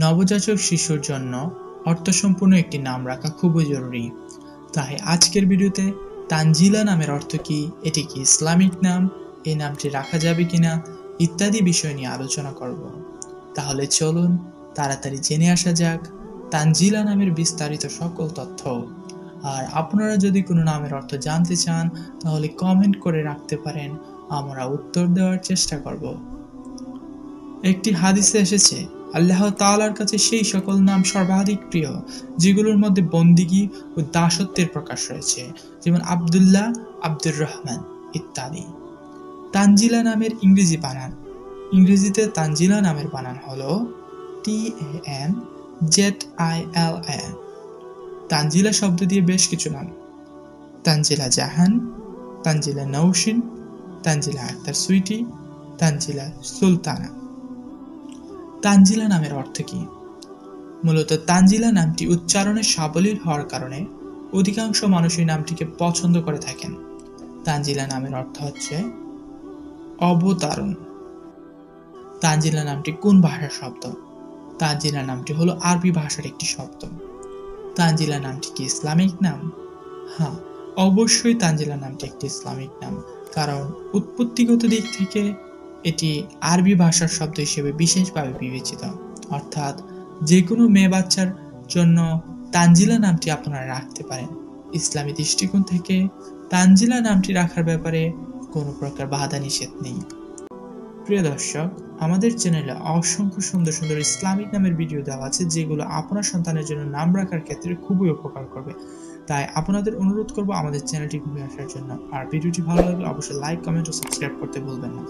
নবজাতক শিশুর জন্য অর্থসম্পূর্ণ একটি নাম রাখা খুবই জরুরি। তাই আজকের ভিডিওতে তানজিলা নামের অর্থ কি, এটি কি ইসলামিক নাম, এই নামটি রাখা যাবে কিনা ইত্যাদি বিষয় নিয়ে আলোচনা করব। তাহলে চলুন তাড়াতাড়ি জেনে আসা যাক তানজিলা নামের বিস্তারিত সকল তথ্য। আর আপনারা যদি কোনো নামের অর্থ জানতে চান তাহলে কমেন্ট করে রাখতে পারেন, আমরা উত্তর দেওয়ার চেষ্টা করব। একটি হাদিসে এসেছে, আল্লাহ তাআলার কাছে সেই সকল নাম সর্বাধিক প্রিয় যেগুলোর মধ্যে বন্দিগি ও দাসত্বের প্রকাশ রয়েছে, যেমন আব্দুল্লাহ, আব্দুর রহমান ইত্যাদি। তানজিলা নামের ইংরেজি বানান। ইংরেজিতে তানজিলা নামের বানান হলো TANZILA। তানজিলা শব্দ দিয়ে বেশ কিছু নাম: তানজিলা জাহান, তানজিলা নৌশিন, তানজিলা আক্তার সুইটি, তানজিলা সুলতানা। তানজিলা নামের অর্থ কি? মূলত তানজিলা নামটি উচ্চারণে সাবলীল হওয়ার কারণে অধিকাংশ মানুষ এই নামটিকে পছন্দ করে থাকেন। তানজিলা নামের অর্থ হচ্ছে অবতারণ। তানজিলা নামটি কোন ভাষার শব্দ? তানজিলা নামটি হলো আরবি ভাষার একটি শব্দ। তানজিলা নামটি কি ইসলামিক নাম? হ্যাঁ, অবশ্যই তানজিলা নামটি একটি ইসলামিক নাম, কারণ উৎপত্তিগত দিক থেকে এটি আরবি ভাষার শব্দ হিসেবে বিশেষভাবে বিবেচিত। অর্থাৎ যে কোনো মেয়ে বাচ্চার জন্য তানজিলা নামটি আপনারা রাখতে পারেন। ইসলামী দৃষ্টিকোণ থেকে তানজিলা নামটি রাখার ব্যাপারে কোনো প্রকার বাধা নিষেধ নেই। প্রিয় দর্শক, আমাদের চ্যানেলে অসংখ্য সুন্দর সুন্দর ইসলামিক নামের ভিডিও দেওয়া আছে, যেগুলো আপনার সন্তানের জন্য নাম রাখার ক্ষেত্রে খুবই উপকার করবে। তাই আপনাদের অনুরোধ করব আমাদের চ্যানেলটি ঘুরে আসার জন্য। আর ভিডিওটি ভালো লাগলে অবশ্যই লাইক, কমেন্ট ও সাবস্ক্রাইব করতে ভুলবেন না।